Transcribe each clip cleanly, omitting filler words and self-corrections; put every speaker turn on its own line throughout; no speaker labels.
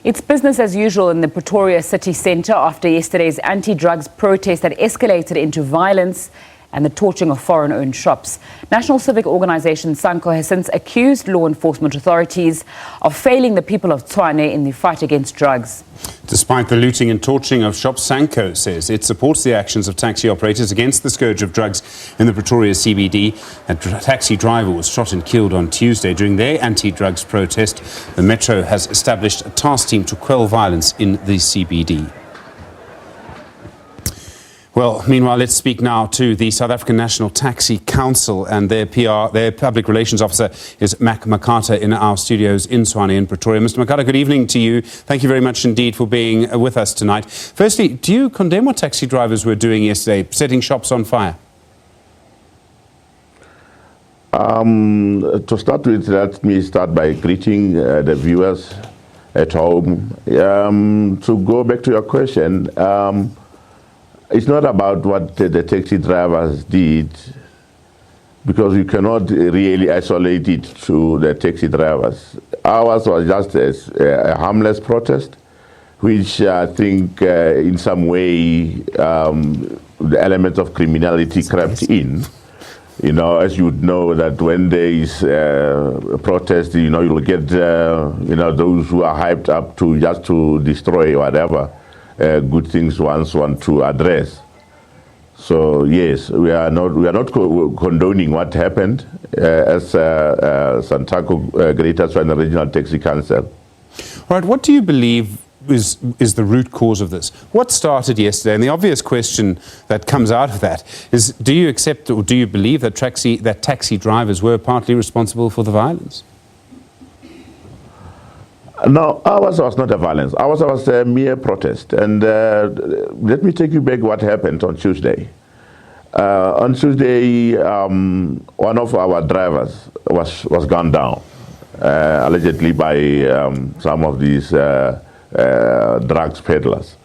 It's business as usual in the Pretoria city centre after yesterday's anti-drugs protest that escalated into violence and the torching of foreign-owned shops. National Civic Organisation SANCO has since accused law enforcement authorities of failing the people of Tshwane in the fight against drugs.
Despite the looting and torching of shops, SANCO says it supports the actions of taxi operators against the scourge of drugs in the Pretoria CBD. A taxi driver was shot and killed on Tuesday during their anti-drugs protest. The Metro has established a task team to quell violence in the CBD. Well, meanwhile, let's speak now to the South African National Taxi Council, and their public relations officer is Mack Makata in our studios in Tshwane in Pretoria. Mr. Makata, good evening to you. Thank you very much indeed for being with us tonight. Firstly, do you condemn what taxi drivers were doing yesterday, setting shops on fire?
To start with, let me start by greeting the viewers at home. To go back to your question, it's not about what the taxi drivers did, because you cannot really isolate it to the taxi drivers. Ours was just a harmless protest, which I think in some way the element of criminality crept in. You know, as you would know, that when there is a protest, you know, you'll get, you know, those who are hyped up to just to destroy whatever good things one want to address. So yes, we are not condoning what happened as Santaco Greater Tshwane Regional Taxi Council.
All right, what do you believe is the root cause of this? What started yesterday? And the obvious question that comes out of that is, do you accept or do you believe that taxi drivers were partly responsible for the violence?
No, ours was not a violence. Ours was a mere protest. And let me take you back what happened on Tuesday. On Tuesday, one of our drivers was gunned down, allegedly by some of these drugs peddlers.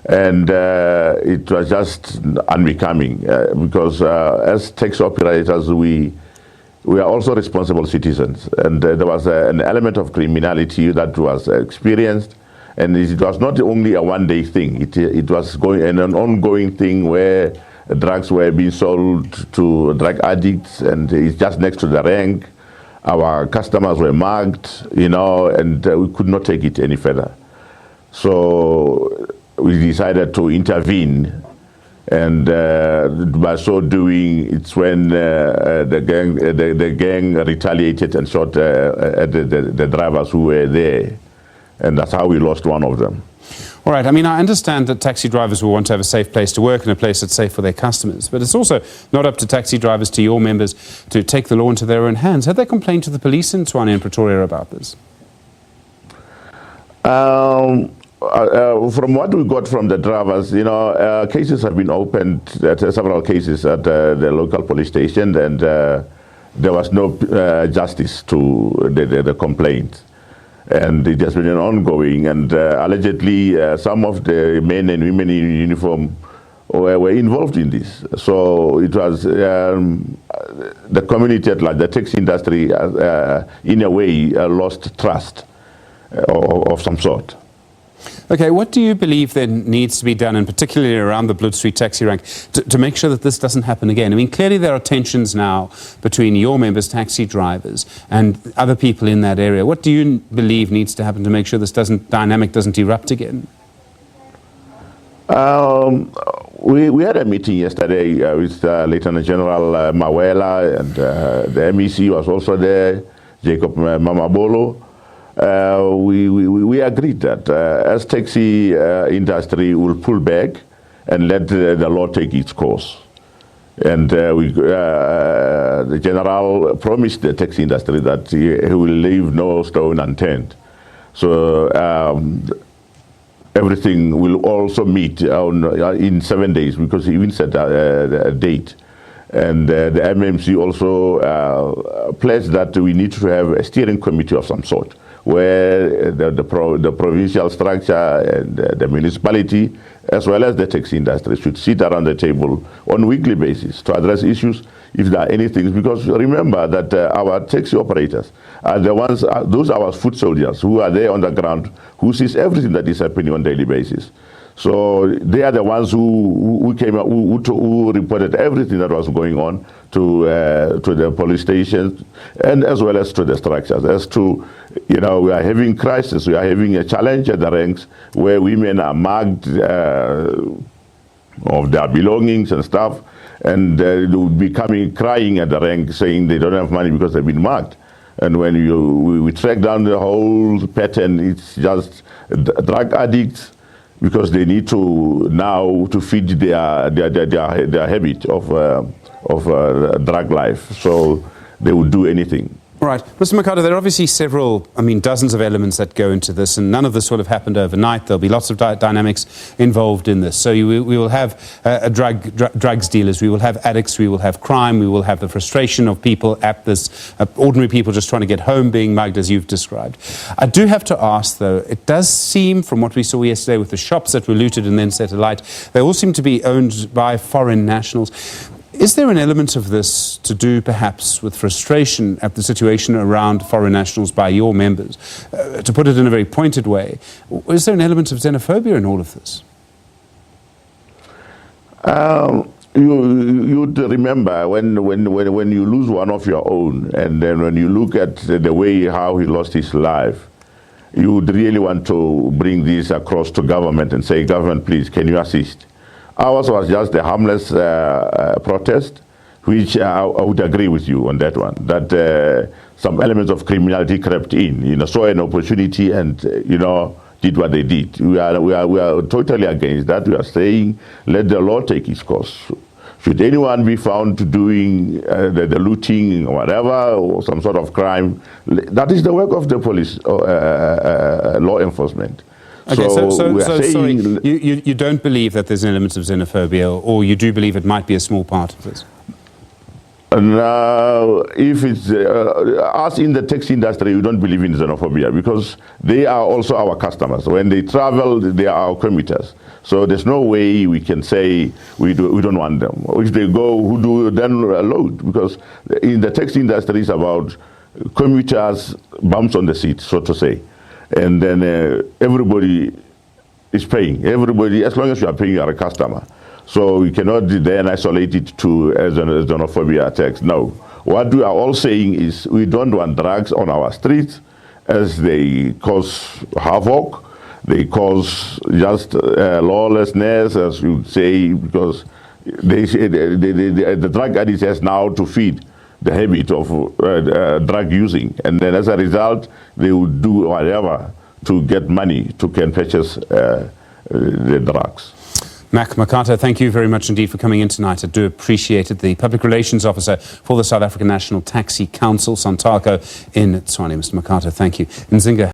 And it was just unbecoming because as taxi operators, we are also responsible citizens, and there was an element of criminality that was experienced, and it was not only a one-day thing. It was an ongoing thing where drugs were being sold to drug addicts, and it's just next to the rank. Our customers were mugged, you know, and we could not take it any further. So we decided to intervene. And by so doing, it's when the gang retaliated and shot at the drivers who were there. And that's how we lost one of them.
All right. I mean, I understand that taxi drivers will want to have a safe place to work and a place that's safe for their customers. But it's also not up to taxi drivers, to your members, to take the law into their own hands. Have they complained to the police in Tshwane and Pretoria about this?
From what we got from the drivers, you know, cases have been opened, several cases at the local police station, and there was no justice to the complaint. And it has been an ongoing, and allegedly some of the men and women in uniform were involved in this. So it was the community at large, the taxi industry, in a way, lost trust of some sort.
Okay, what do you believe then needs to be done, and particularly around the Blood Street taxi rank, to make sure that this doesn't happen again? I mean, clearly there are tensions now between your members, taxi drivers, and other people in that area. What do you believe needs to happen to make sure this dynamic doesn't erupt again?
We had a meeting yesterday with Lieutenant General Mawela, and the MEC was also there, Jacob Mamabolo. We agreed that as taxi industry will pull back and let the law take its course. And the general promised the taxi industry that he will leave no stone unturned. So everything will also meet in 7 days, because he even set a date. And the MMC also pledged that we need to have a steering committee of some sort, where the provincial structure and the municipality, as well as the taxi industry, should sit around the table on a weekly basis to address issues if there are anything. Because remember that our taxi operators are the ones, those are our foot soldiers who are there on the ground, who sees everything that is happening on a daily basis. So they are the ones who came up, who reported everything that was going on to the police stations, and as well as to the structures. As to, we are having crisis, we are having a challenge at the ranks where women are mugged of their belongings and stuff, and they would be crying at the rank saying they don't have money because they've been mugged. And when we track down the whole pattern, it's just drug addicts, because they need to now to feed their habit of drug life. So they would do anything.
Right. Mr. Makata, there are obviously several, dozens of elements that go into this, and none of this will have happened overnight. There'll be lots of dynamics involved in this. So we will have drugs dealers, we will have addicts, we will have crime, we will have the frustration of people at this, ordinary people just trying to get home being mugged, as you've described. I do have to ask, though, it does seem, from what we saw yesterday with the shops that were looted and then set alight, they all seem to be owned by foreign nationals. Is there an element of this to do, perhaps, with frustration at the situation around foreign nationals by your members? To put it in a very pointed way, is there an element of xenophobia in all of this?
You'd remember when you lose one of your own, and then when you look at the way how he lost his life, you would really want to bring this across to government and say, government, please, can you assist? Ours was just a harmless protest, which I would agree with you on that one, that some elements of criminality crept in, saw an opportunity and, did what they did. We are totally against that. We are saying, let the law take its course. Should anyone be found doing the looting or whatever, or some sort of crime, that is the work of the police, law enforcement.
Okay, so sorry, you don't believe that there's an element of xenophobia, or you do believe it might be a small part of this?
Now, if it's us in the taxi industry, we don't believe in xenophobia, because they are also our customers. When they travel, they are our commuters. So there's no way we can say we don't want them. If they go, who do then load? Because in the taxi industry, it's about commuters, bumps on the seat, so to say. And then everybody is paying. Everybody, as long as you are paying, you are a customer. So we cannot then isolate it to xenophobia attacks. No. What we are all saying is we don't want drugs on our streets, as they cause havoc. They cause just lawlessness, as you would say, because the drug addict has now to feed the habit of drug using, and then as a result they would do whatever to get money to can purchase the drugs.
Mack Makata, thank you very much indeed for coming in tonight. I do appreciate it. The Public Relations Officer for the South African National Taxi Council, Santaco, in Tshwane. Mr. Makata, thank you. Nzinga.